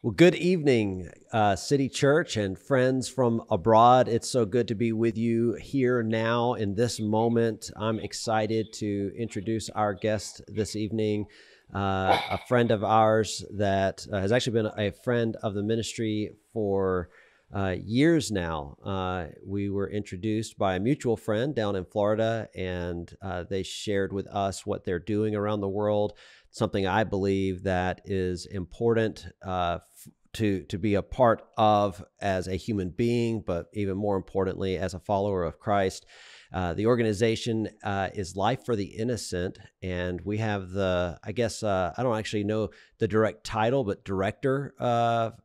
Well, good evening, City Church and friends from abroad. It's so good to be with you here now in this moment. I'm excited to introduce our guest this evening, a friend of ours that has actually been a friend of the ministry for years now. We were introduced by a mutual friend down in Florida, and they shared with us what they're doing around the world. Something I believe that is important to be a part of as a human being, but even more importantly, as a follower of Christ. The organization is Life for the Innocent, and we have I guess I don't actually know the direct title, but director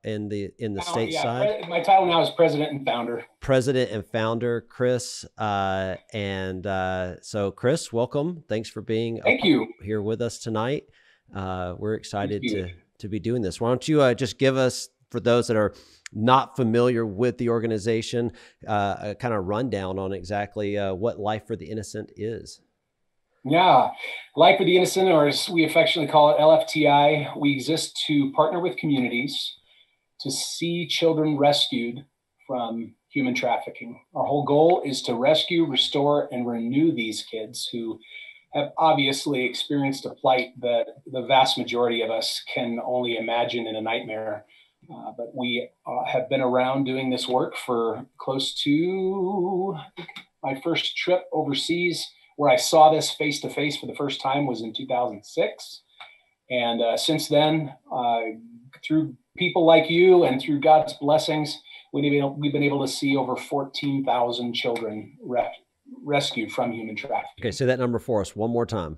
in the stateside. My title now is president and founder. President and founder, Chris. So, Chris, welcome. Thanks for being Thank you. here with us tonight. We're Thank excited you. to be doing this. Why don't you just give us, for those that are not familiar with the organization, a kind of rundown on exactly what Life for the Innocent is? Yeah, Life for the Innocent, or as we affectionately call it, LFTI, we exist to partner with communities to see children rescued from human trafficking. Our whole goal is to rescue, restore, and renew these kids who have obviously experienced a plight that the vast majority of us can only imagine in a nightmare. But we have been around doing this work for close to my first trip overseas, where I saw this face to face for the first time, was in 2006. And since then, through people like you and through God's blessings, we've been able to see over 14,000 children rescued from human trafficking. Okay, say that number for us one more time.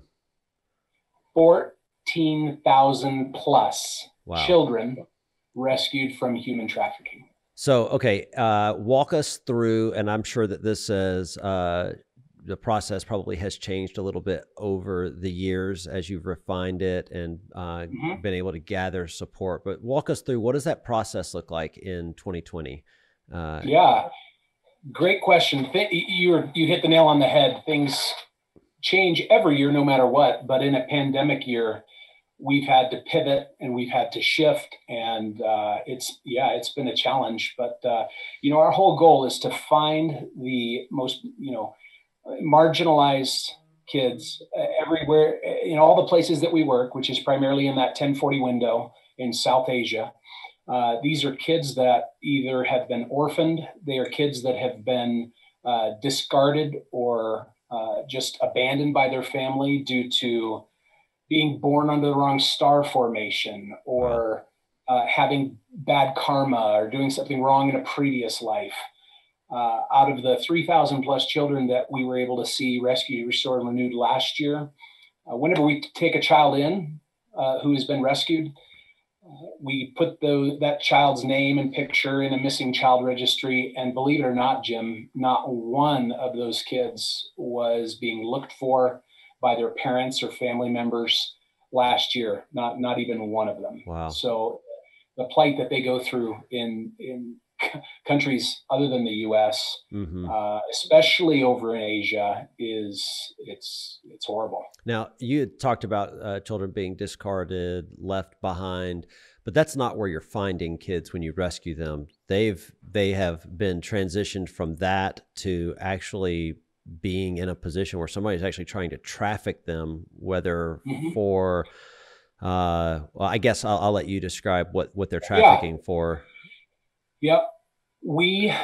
14,000 plus Wow. children rescued from human trafficking. So, okay, walk us through, and I'm sure that this is the process probably has changed a little bit over the years as you've refined it and been able to gather support. But walk us through, what does that process look like in 2020? Yeah, great question. You hit the nail on the head. Things change every year, no matter what. But in a pandemic year, we've had to pivot and we've had to shift, and it's been a challenge. But our whole goal is to find the most marginalized kids everywhere in all the places that we work, which is primarily in that 1040 window in South Asia. These are kids that either have been orphaned, they are kids that have been discarded or just abandoned by their family due to being born under the wrong star formation, or having bad karma, or doing something wrong in a previous life. Out of the 3,000 plus children that we were able to see rescued, restored, and renewed last year, whenever we take a child in who has been rescued, we put that child's name and picture in a missing child registry. And believe it or not, Jim, not one of those kids was being looked for by their parents or family members last year. Not even one of them. Wow. So the plight that they go through in countries other than the U.S., especially over in Asia, it's horrible. Now, you had talked about children being discarded, left behind, but that's not where you're finding kids when you rescue them. They have been transitioned from that to actually being in a position where somebody's actually trying to traffic them, whether for, well, I guess I'll let you describe what they're trafficking for. Yep. We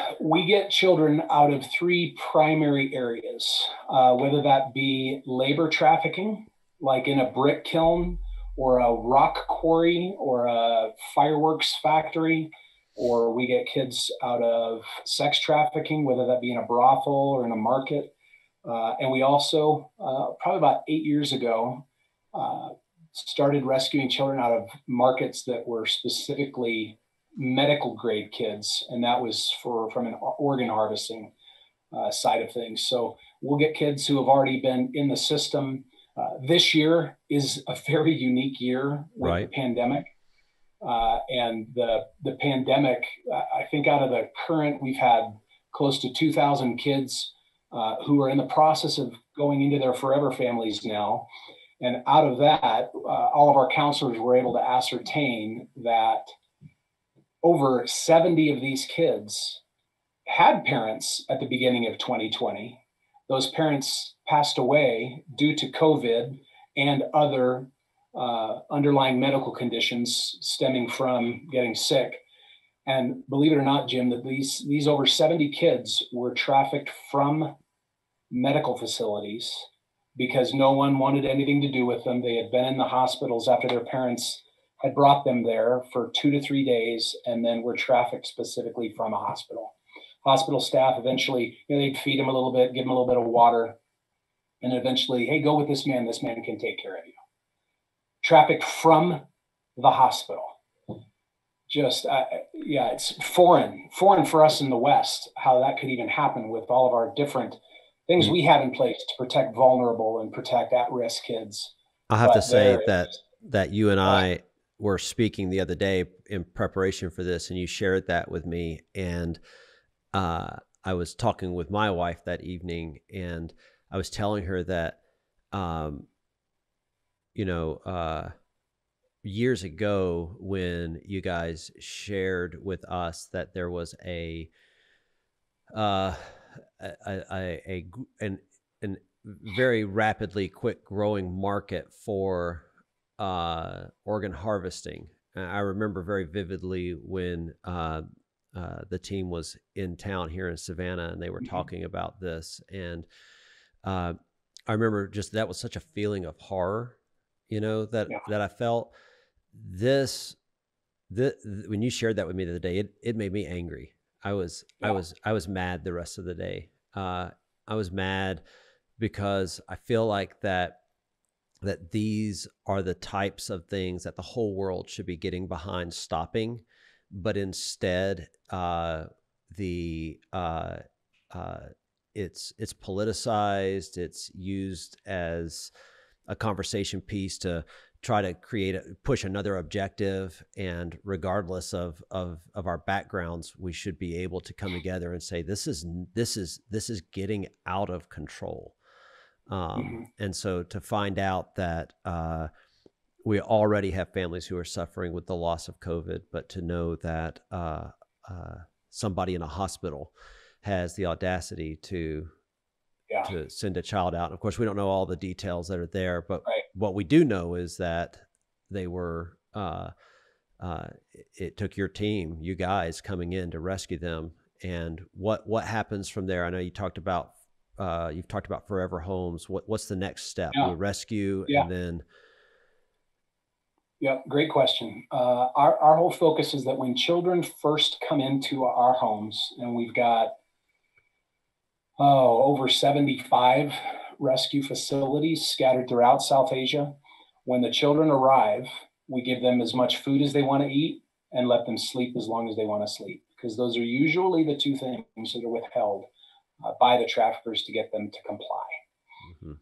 get children out of three primary areas, whether that be labor trafficking, like in a brick kiln or a rock quarry or a fireworks factory, or we get kids out of sex trafficking, whether that be in a brothel or in a market. And we also, probably about 8 years ago, started rescuing children out of markets that were specifically medical grade kids, and that was from an organ harvesting side of things. So we'll get kids who have already been in the system. This year is a very unique year with the pandemic, and the pandemic. I think out of the current, we've had close to 2,000 kids who are in the process of going into their forever families now. And out of that, all of our counselors were able to ascertain that over 70 of these kids had parents at the beginning of 2020. Those parents passed away due to COVID and other underlying medical conditions stemming from getting sick. And believe it or not, Jim, that these over 70 kids were trafficked from medical facilities because no one wanted anything to do with them. They had been in the hospitals after their parents had brought them there for 2 to 3 days, and then were trafficked specifically from a hospital. Hospital staff eventually, they'd feed them a little bit, give them a little bit of water, and eventually, hey, go with this man. This man can take care of you. Trafficked from the hospital. Just, yeah, it's foreign for us in the West, how that could even happen with all of our different things we have in place to protect vulnerable and protect at-risk kids. I have to say that you and I were speaking the other day in preparation for this, and you shared that with me. And I was talking with my wife that evening, and I was telling her that, years ago when you guys shared with us that there was a very rapidly quick growing market for organ harvesting. I remember very vividly when the team was in town here in Savannah, and they were talking about this. And I remember just that was such a feeling of horror, that I felt. When you shared that with me the other day, it made me angry. I was mad the rest of the day. I was mad because I feel like that these are the types of things that the whole world should be getting behind stopping, but instead, it's politicized. It's used as a conversation piece to try to push another objective. And regardless of our backgrounds, we should be able to come together and say, this is getting out of control. And so to find out that we already have families who are suffering with the loss of COVID, but to know that somebody in a hospital has the audacity to send a child out. And of course, we don't know all the details that are there, but what we do know is that they were, it took your team, you guys coming in to rescue them. And what happens from there? I know you talked about, you've talked about forever homes. What's the next step? We rescue and then. Yeah, great question. Our whole focus is that when children first come into our homes, and we've got over 75 rescue facilities scattered throughout South Asia. When the children arrive, we give them as much food as they want to eat and let them sleep as long as they want to sleep, because those are usually the two things that are withheld by the traffickers to get them to comply.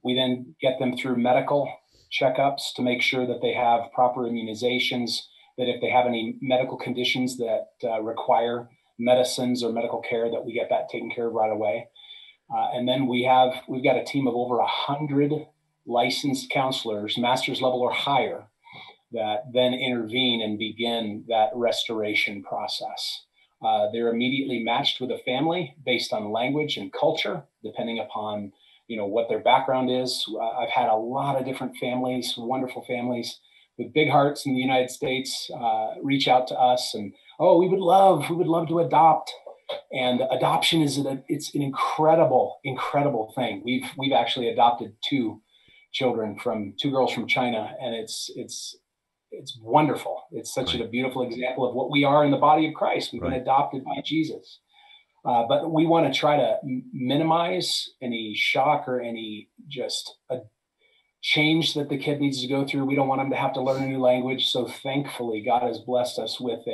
We then get them through medical checkups to make sure that they have proper immunizations, that if they have any medical conditions that require medicines or medical care, that we get that taken care of right away. And then we've got a team of over 100 licensed counselors, master's level or higher, that then intervene and begin that restoration process. They're immediately matched with a family based on language and culture, depending upon what their background is. I've had a lot of different families, wonderful families with big hearts in the United States, reach out to us and, we would love to adopt. And adoption it's an incredible thing. We've actually adopted two girls from China, and it's wonderful. It's such a beautiful example of what we are in the body of Christ. We've been adopted by Jesus. But we want to try to minimize any shock or any just a change that the kid needs to go through. We don't want them to have to learn a new language. So thankfully, God has blessed us with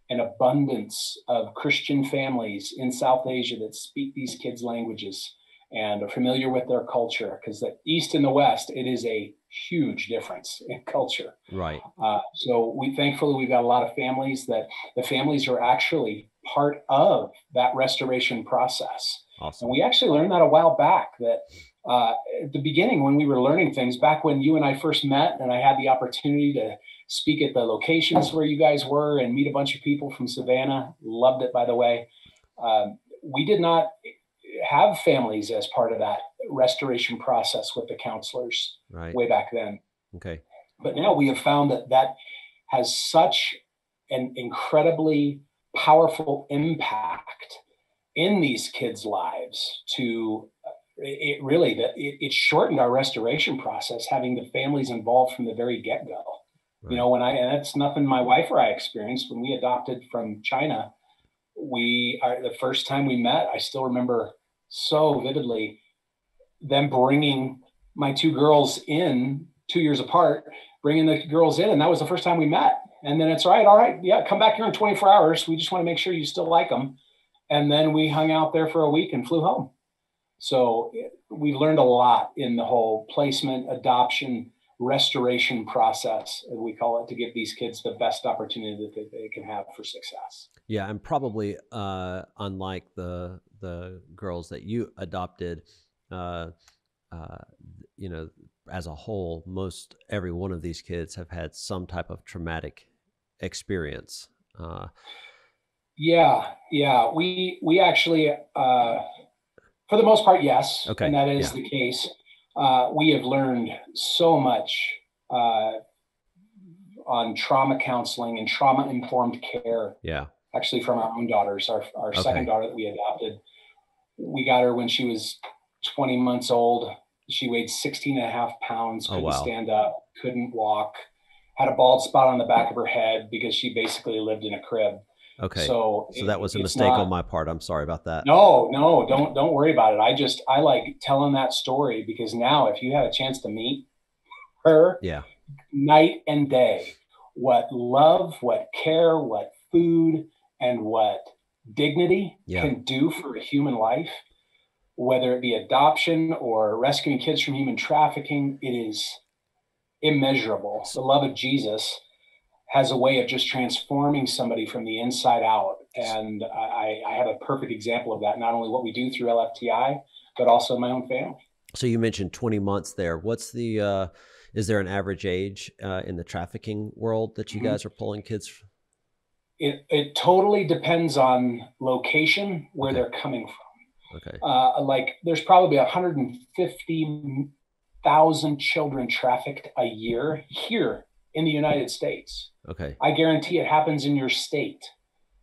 an abundance of Christian families in South Asia that speak these kids' languages and are familiar with their culture, because the East and the West, it is a huge difference in culture. Right. So thankfully, we've got a lot of families that the families are actually part of that restoration process. Awesome. And we actually learned that a while back, that at the beginning, when we were learning things, back when you and I first met and I had the opportunity speak at the locations where you guys were and meet a bunch of people from Savannah. Loved it, by the way. We did not have families as part of that restoration process with the counselors Right. way back then. Okay. But now we have found that that has such an incredibly powerful impact in these kids' lives to it really that it shortened our restoration process having the families involved from the very get-go. Right. You know, and that's nothing my wife or I experienced when we adopted from China. The first time we met, I still remember so vividly them bringing my two girls in 2 years apart, bringing the girls in, and that was the first time we met. And then it's all right, yeah, come back here in 24 hours. We just want to make sure you still like them. And then we hung out there for a week and flew home. So we learned a lot in the whole placement, adoption, restoration process, as we call it, to give these kids the best opportunity that they can have for success. Yeah, and probably unlike the girls that you adopted, you know, as a whole, most every one of these kids have had some type of traumatic experience. Yeah. We actually, for the most part, yes, okay. And that is the case. We have learned so much on trauma counseling and trauma-informed care. Yeah. Actually, from our own daughters, our second daughter that we adopted, we got her when she was 20 months old. She weighed 16 and a half pounds, couldn't stand up, couldn't walk, had a bald spot on the back of her head because she basically lived in a crib. Okay. So that was a mistake on my part. I'm sorry about that. No, don't worry about it. I like telling that story because now if you had a chance to meet her, night and day, what love, what care, what food, and what dignity can do for a human life, whether it be adoption or rescuing kids from human trafficking, it is immeasurable. The love of Jesus has a way of just transforming somebody from the inside out. And I have a perfect example of that, not only what we do through LFTI, but also my own family. So you mentioned 20 months there. What's the, is there an average age in the trafficking world that you guys are pulling kids from? It totally depends on location, where they're coming from. Okay. Like there's probably 150,000 children trafficked a year here in the United States. Okay. I guarantee it happens in your state.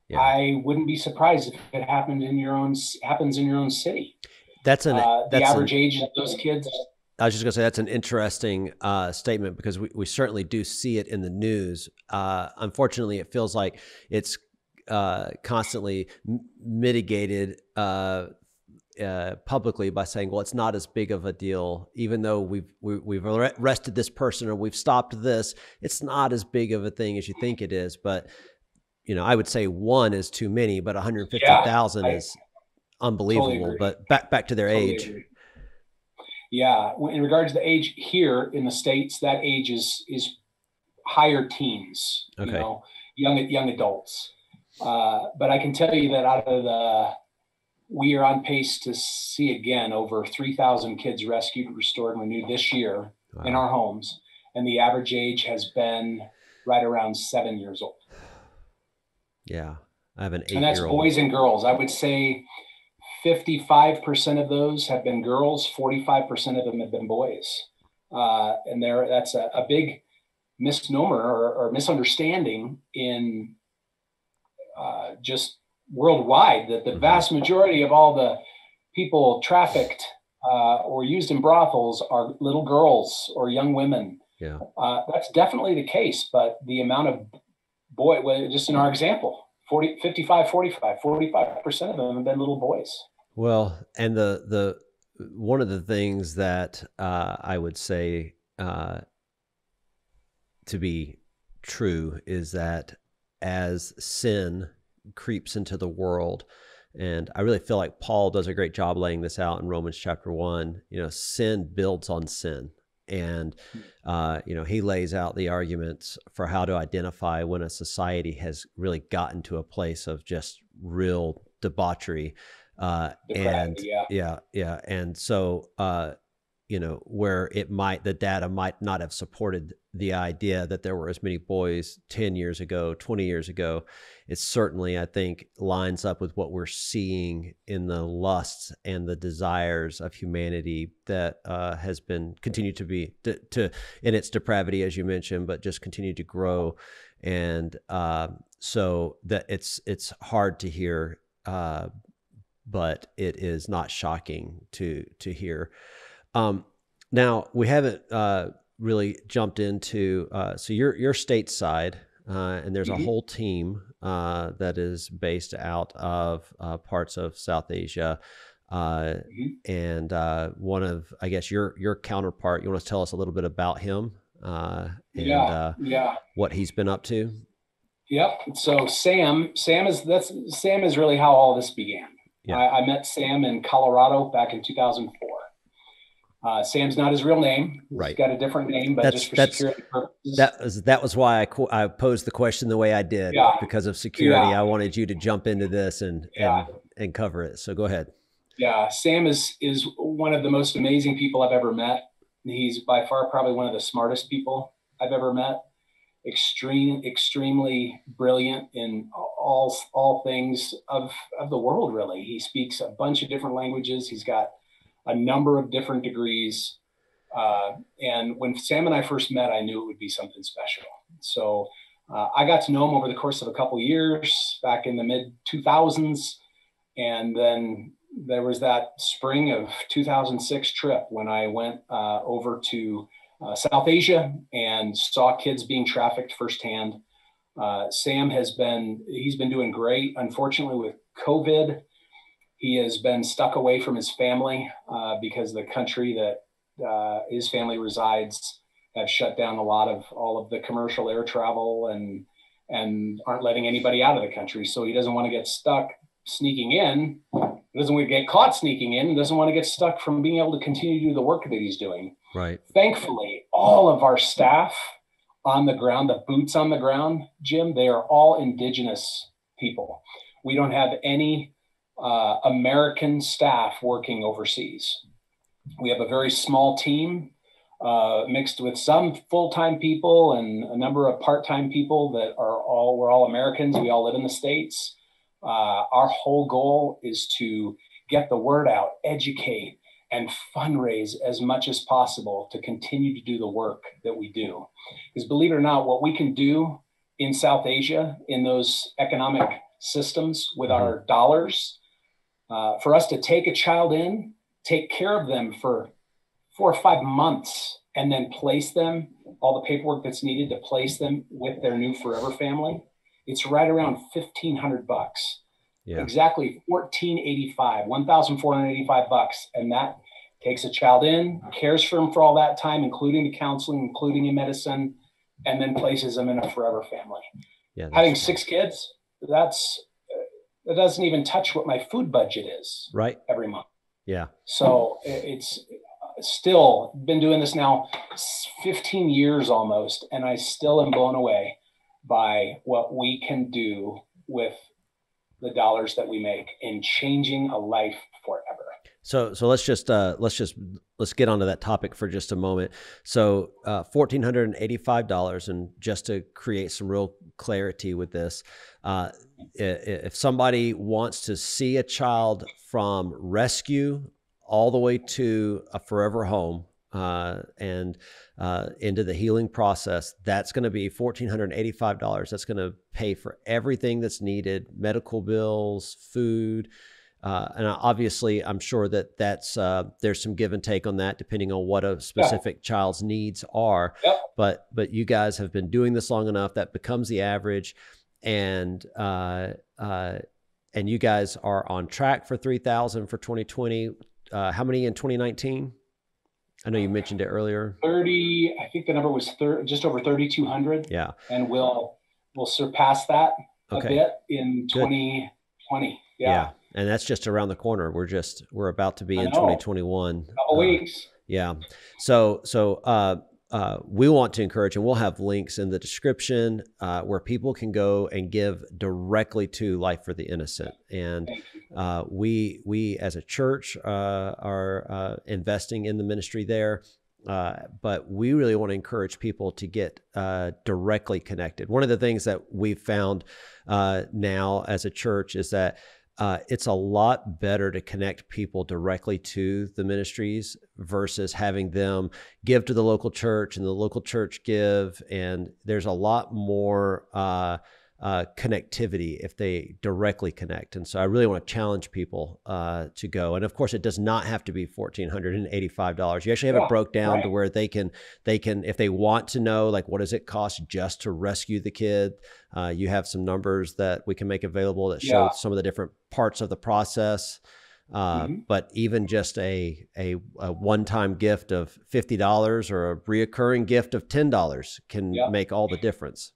Yeah. I wouldn't be surprised if it happens in your own city. That's the average age of those kids. I was just gonna say that's an interesting statement because we certainly do see it in the news. Unfortunately, it feels like it's constantly mitigated publicly by saying, well, it's not as big of a deal, even though we've arrested this person or we've stopped this. It's not as big of a thing as you think it is. But you know, I would say one is too many, but 150,000 is unbelievable. Totally, but back to their age. Agree. Yeah, in regards to the age here in the States, that age is higher teens. Okay. You know, young adults. But I can tell you that we are on pace to see again over 3,000 kids rescued, restored, and renewed this year in our homes. And the average age has been right around 7 years old. Yeah. I have an 8-year-old. And that's boys and girls. I would say 55% of those have been girls, 45% of them have been boys. And that's a big misnomer or misunderstanding in just worldwide, that the vast majority of all the people trafficked or used in brothels are little girls or young women. Yeah, that's definitely the case. But the amount of just in our example, 45% of them have been little boys. Well, and the one of the things that I would say to be true is that as sin creeps into the world, and I really feel like Paul does a great job laying this out in Romans chapter 1, you know, sin builds on sin. And, you know, he lays out the arguments for how to identify when a society has really gotten to a place of just real debauchery. And so, where the data might not have supported the idea that there were as many boys 10 years ago, 20 years ago. It certainly, I think, lines up with what we're seeing in the lusts and the desires of humanity that has been continued to be in its depravity, as you mentioned, but just continue to grow. And so that it's hard to hear, but it is not shocking to hear. Now we haven't really jumped into so you're stateside, and there's a whole team that is based out of parts of South Asia, and one of, I guess, your counterpart. You want to tell us a little bit about him and what he's been up to? Yep. So Sam is really how all this began. Yeah. I met Sam in Colorado back in 2004. Sam's not his real name. He's got a different name, but just for security purposes. That was why I posed the question the way I did, because of security. I wanted you to jump into this and cover it. So go ahead. Yeah, Sam is one of the most amazing people I've ever met. He's by far probably one of the smartest people I've ever met. Extremely brilliant in all things of the world, really. He speaks a bunch of different languages. He's got a number of different degrees. And when Sam and I first met, I knew it would be something special. So I got to know him over the course of a couple of years back in the mid 2000s. And then there was that spring of 2006 trip when I went over to South Asia and saw kids being trafficked firsthand. Sam he's been doing great. Unfortunately, with COVID, he has been stuck away from his family because the country that his family resides have shut down all of the commercial air travel and aren't letting anybody out of the country. So he doesn't want to get stuck sneaking in. He doesn't want to get caught sneaking in. He doesn't want to get stuck from being able to continue to do the work that he's doing. Right. Thankfully, all of our staff on the ground, the boots on the ground, Jim, they are all indigenous people. We don't have any American staff working overseas. We have a very small team mixed with some full-time people and a number of part-time people that we're all Americans. We all live in the States. Our whole goal is to get the word out, educate, and fundraise as much as possible to continue to do the work that we do. Because believe it or not, what we can do in South Asia, in those economic systems with our dollars, for us to take a child in, take care of them for 4 or 5 months, and then place them, all the paperwork that's needed to place them with their new forever family, it's right around $1,500. Yeah. Exactly $1,485, and that takes a child in, cares for him for all that time, including the counseling, including the medicine, and then places them in a forever family. Yeah, having 6 kids, that doesn't even touch what my food budget is every month. Yeah. So it's still been doing this now 15 years almost, and I still am blown away by what we can do with the dollars that we make in changing a life forever. So let's get onto that topic for just a moment. So $1,485, and just to create some real clarity with this, if somebody wants to see a child from rescue all the way to a forever home and into the healing process, that's going to be $1,485. That's going to pay for everything that's needed: medical bills, food. And obviously, I'm sure that there's some give and take on that, depending on what a specific child's needs are. Yep. But you guys have been doing this long enough that becomes the average, and you guys are on track for 3,000 for 2020. How many in 2019? I know you mentioned it earlier. 30. I think the number was just over 3,200. Yeah, and we'll surpass that a bit in 2020. Yeah. And that's just around the corner. We're about to be in 2021. Couple weeks. Yeah. So we want to encourage, and we'll have links in the description where people can go and give directly to Life for the Innocent. And We as a church are investing in the ministry there. But we really want to encourage people to get directly connected. One of the things that we've found now as a church is that it's a lot better to connect people directly to the ministries versus having them give to the local church and the local church give. And there's a lot more connectivity if they directly connect. And so I really want to challenge people to go. And of course, it does not have to be $1,485. You actually have it broke down to where they can, if they want to know, like, what does it cost just to rescue the kid? You have some numbers that we can make available that show some of the different parts of the process. But even just a one-time gift of $50 or a reoccurring gift of $10 can make all the difference.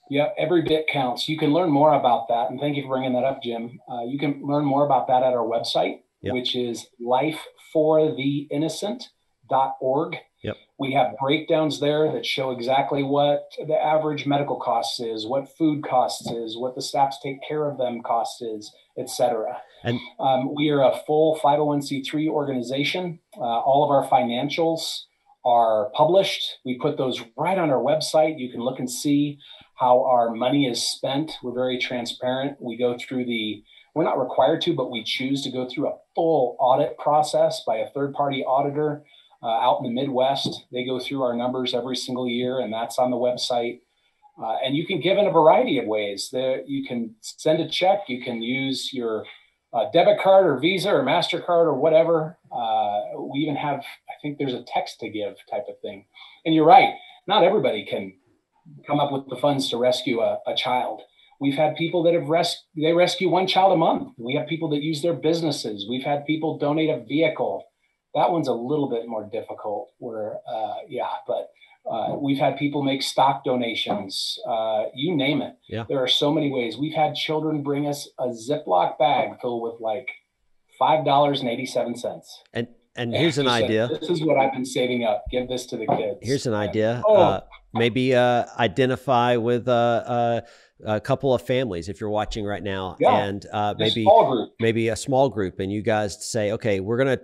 Yeah, every bit counts. You can learn more about that. And thank you for bringing that up, Jim. You can learn more about that at our website, which is lifefortheinnocent.org. We have breakdowns there that show exactly what the average medical cost is, what food costs is, what the staff to take care of them cost is, etc. And we are a full 501c3 organization. All of our financials are published. We put those right on our website. You can look and see how our money is spent. We're very transparent. We go through we're not required to, but we choose to go through a full audit process by a third-party auditor out in the Midwest. They go through our numbers every single year, and that's on the website. And you can give in a variety of ways. You can send a check. You can use your debit card or Visa or MasterCard or whatever. We even have, I think there's a text to give type of thing. And you're right, not everybody can come up with the funds to rescue a child. We've had people that they rescue one child a month. We have people that use their businesses. We've had people donate a vehicle. That one's a little bit more difficult but we've had people make stock donations, you name it. There are so many ways. We've had children bring us a Ziploc bag filled with like $5.87. And here's an idea. This is what I've been saving up. Give this to the kids. Here's an idea. Maybe identify with a couple of families if you're watching right now, and maybe a small group, and you guys say, okay, we're gonna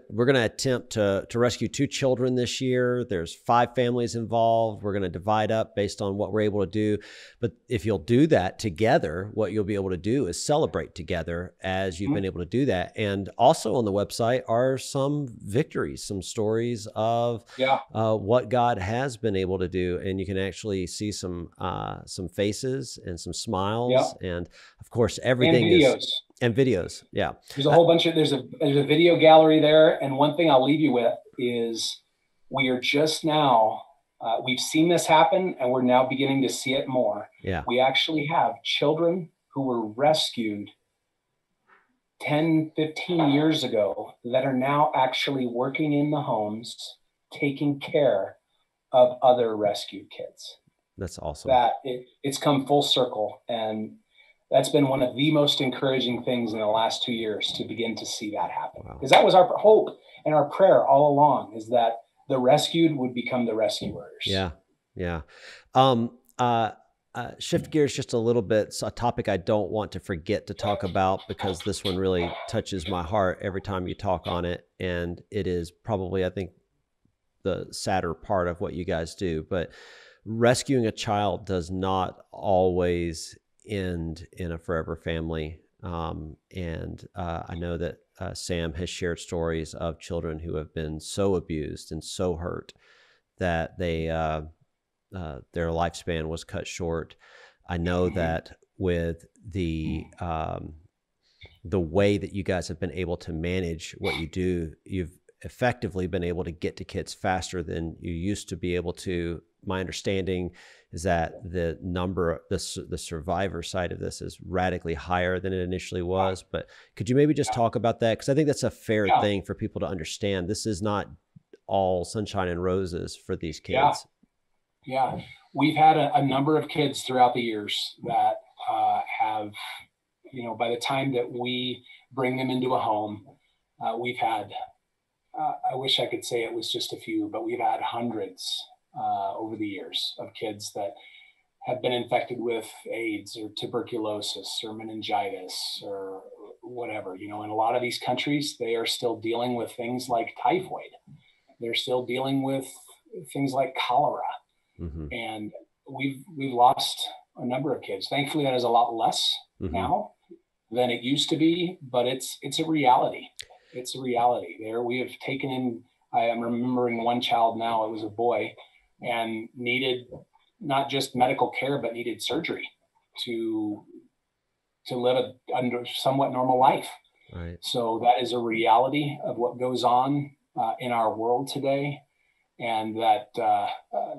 attempt to rescue 2 children this year. There's 5 families involved. We're gonna divide up based on what we're able to do. But if you'll do that together, what you'll be able to do is celebrate together as you've been able to do that. And also on the website are some victories, some stories of what God has been able to do, and you can actually see some faces and some smiles, and of course everything and videos. There's a whole bunch of there's a video gallery there. And one thing I'll leave you with is we are just now we've seen this happen, and we're now beginning to see it more. We actually have children who were rescued 10, 15 years ago that are now actually working in the homes, taking care of other rescued kids. That's awesome. That it's come full circle. And that's been one of the most encouraging things in the last 2 years to begin to see that happen. Because that was our hope and our prayer all along, is that the rescued would become the rescuers. Shift gears just a little bit. It's a topic I don't want to forget to talk about, because this one really touches my heart every time you talk on it. And it is probably, I think, the sadder part of what you guys do. But rescuing a child does not always end in a forever family. I know that Sam has shared stories of children who have been so abused and so hurt that their lifespan was cut short. I know that with the way that you guys have been able to manage what you do, you've effectively been able to get to kids faster than you used to be able to. My understanding is that the survivor side of this is radically higher than it initially was. But could you maybe just talk about that? Because I think that's a fair thing for people to understand. This is not all sunshine and roses for these kids. We've had a number of kids throughout the years that have, by the time that we bring them into a home, we've had, I wish I could say it was just a few, but we've had hundreds over the years of kids that have been infected with AIDS or tuberculosis or meningitis or whatever. In a lot of these countries, they are still dealing with things like typhoid. They're still dealing with things like cholera. Mm-hmm. And we've lost a number of kids. Thankfully, that is a lot less now than it used to be, but it's a reality. It's a reality. There, we have taken in. I am remembering one child now. It was a boy, and needed not just medical care, but needed surgery to live under somewhat normal life. Right. So that is a reality of what goes on in our world today, and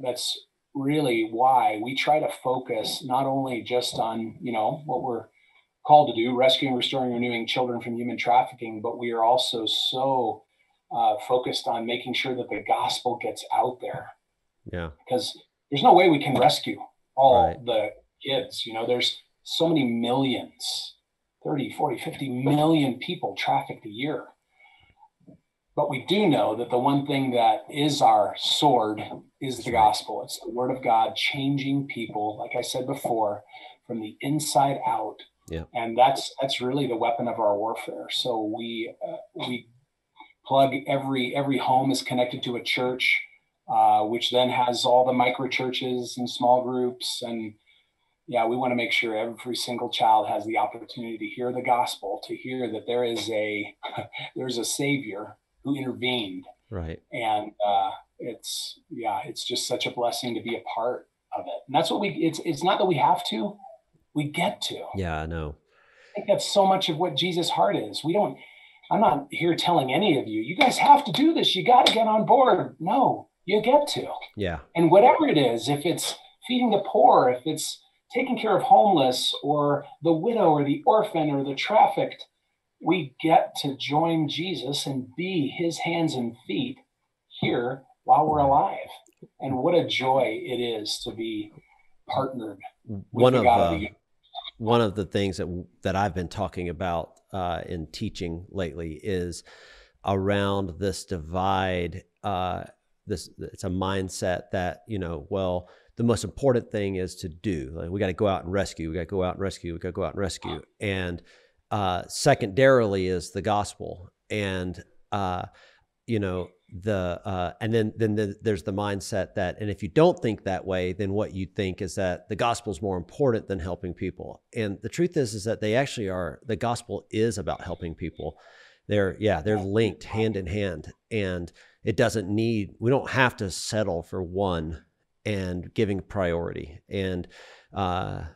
that's really why we try to focus not only just on what we're called to do, rescuing, restoring, renewing children from human trafficking, but we are also so focused on making sure that the gospel gets out there. Yeah. Because there's no way we can rescue all Right. the kids. There's so many millions, 30, 40, 50 million people trafficked a year. But we do know that the one thing that is our sword is the gospel. It's the word of God changing people, like I said before, from the inside out. Yeah. And that's really the weapon of our warfare. So we plug every home is connected to a church, which then has all the micro churches and small groups. And yeah, we want to make sure every single child has the opportunity to hear the gospel, to hear that there's a Savior who intervened. Right. And it's just such a blessing to be a part of it. And that's what it's not that we have to, we get to. Yeah, I know. I think that's so much of what Jesus' heart is. I'm not here telling any of you guys have to do this. You got to get on board. No, you get to. Yeah. And whatever it is, if it's feeding the poor, if it's taking care of homeless or the widow or the orphan or the trafficked, we get to join Jesus and be his hands and feet here while we're alive. And what a joy it is to be partnered with the God of the universe. One of the things that I've been talking about in teaching lately is around this divide. It's a mindset that, the most important thing is to do. Like, we got to go out and rescue. We got to go out and rescue. We got to go out and rescue. And secondarily is the gospel. And and then there's the mindset that, and if you don't think that way, then what you think is that the gospel is more important than helping people. And the truth is that they actually are. The gospel is about helping people. They're linked hand in hand, and we don't have to settle for one and giving priority. And when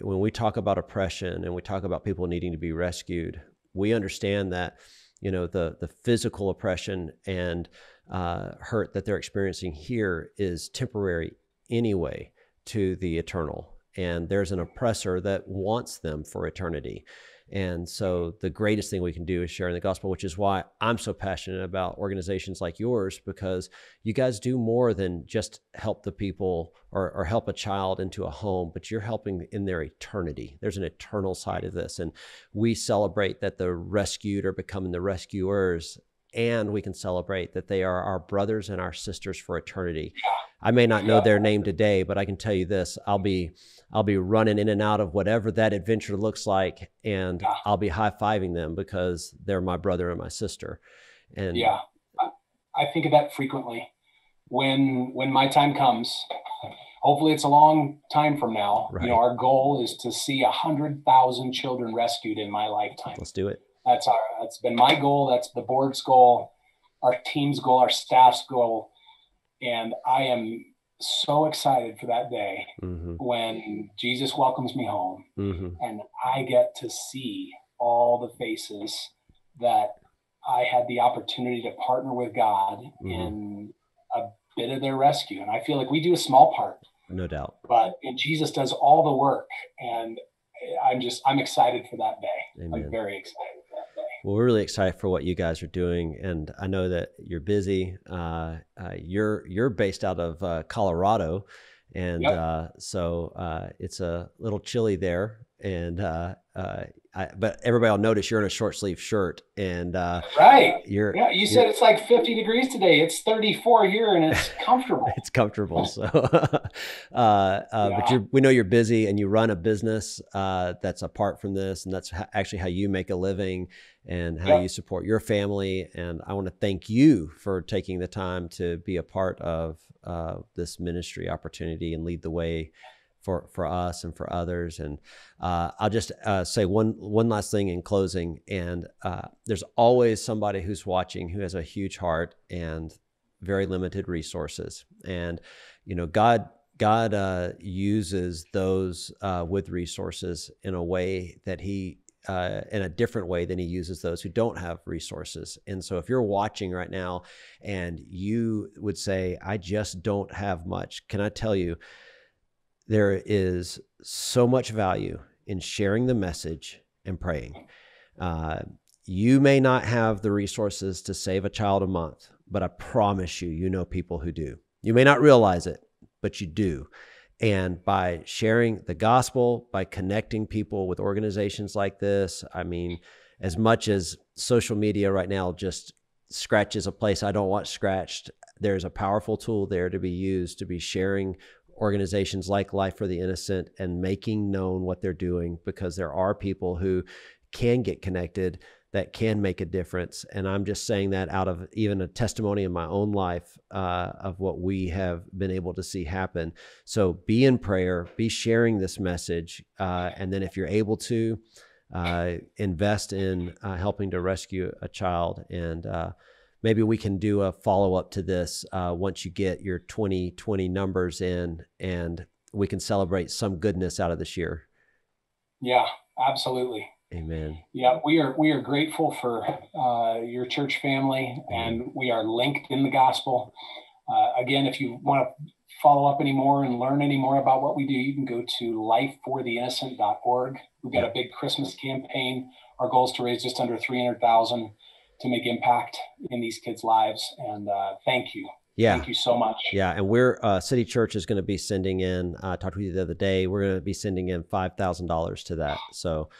we talk about oppression and we talk about people needing to be rescued, we understand that the physical oppression and hurt that they're experiencing here is temporary anyway to the eternal. And there's an oppressor that wants them for eternity. And so the greatest thing we can do is sharing the gospel, which is why I'm so passionate about organizations like yours, because you guys do more than just help the people or help a child into a home, but you're helping in their eternity. There's an eternal side of this. And we celebrate that the rescued are becoming the rescuers, and we can celebrate that they are our brothers and our sisters for eternity. I may not know their name today, but I can tell you this: I'll be running in and out of whatever that adventure looks like, and I'll be high-fiving them because they're my brother and my sister. And yeah, I think of that frequently. When my time comes, hopefully it's a long time from now. Right. Our goal is to see 100,000 children rescued in my lifetime. Let's do it. That's been my goal. That's the board's goal, our team's goal, our staff's goal. And I am so excited for that day when Jesus welcomes me home and I get to see all the faces that I had the opportunity to partner with God in a bit of their rescue. And I feel like we do a small part. No doubt. But Jesus does all the work. And I'm excited for that day. Amen. I'm very excited for that day. Well, we're really excited for what you guys are doing, and I know that you're busy. You're based out of Colorado, and so it's a little chilly there. And but everybody will notice you're in a short sleeve shirt, and Right. you're Yeah. You said it's like 50 degrees today. It's 34 here and it's comfortable. it's comfortable. So, but Yeah. we know you're busy and you run a business that's apart from this, and that's actually how you make a living and how you Yep. support your family. And I want to thank you for taking the time to be a part of this ministry opportunity and lead the way for us and for others. And I'll just say one last thing in closing. And there's always somebody who's watching who has a huge heart and very limited resources. And God uses those with resources in a way that He in a different way than He uses those who don't have resources. And so if you're watching right now and you would say, I just don't have much, can I tell you, there is so much value in sharing the message and praying. You may not have the resources to save a child a month, but I promise you, you know people who do. You may not realize it, but you do. And by sharing the gospel, by connecting people with organizations like this, I mean, as much as social media right now just scratches a place I don't want scratched, there's a powerful tool there to be used to be sharing organizations like Life for the Innocent and making known what they're doing, because there are people who can get connected that can make a difference. And I'm just saying that out of even a testimony in my own life of what we have been able to see happen. So be in prayer, be sharing this message. And then if you're able to, invest in helping to rescue a child. And maybe we can do a follow-up to this once you get your 2020 numbers in, and we can celebrate some goodness out of this year. Yeah, absolutely. Amen. Yeah, we are grateful for your church family, Amen. and we are linked in the gospel. Again, if you want to follow up any more and learn any more about what we do, you can go to lifefortheinnocent.org. We've got a big Christmas campaign. Our goal is to raise just under 300,000 to make impact in these kids' lives. And thank you. Yeah. Thank you so much. Yeah. And we're, City Church is going to be sending in, I talked with you the other day, we're going to be sending in $5,000 to that. So,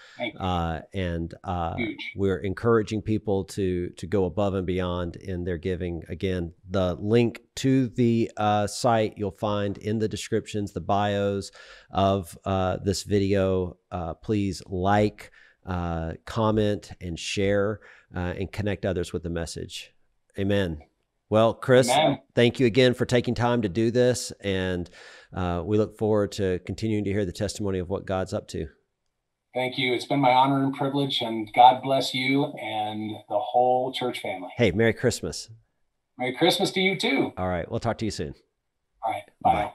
we're encouraging people to go above and beyond in their giving. Again, the link to the site you'll find in the descriptions, the bios of this video. Please like, comment, and share, and connect others with the message. Amen. Well, Chris, thank you again for taking time to do this. And we look forward to continuing to hear the testimony of what God's up to. Thank you. It's been my honor and privilege, and God bless you and the whole church family. Hey, Merry Christmas. Merry Christmas to you too. All right. We'll talk to you soon. All right. Bye. Bye.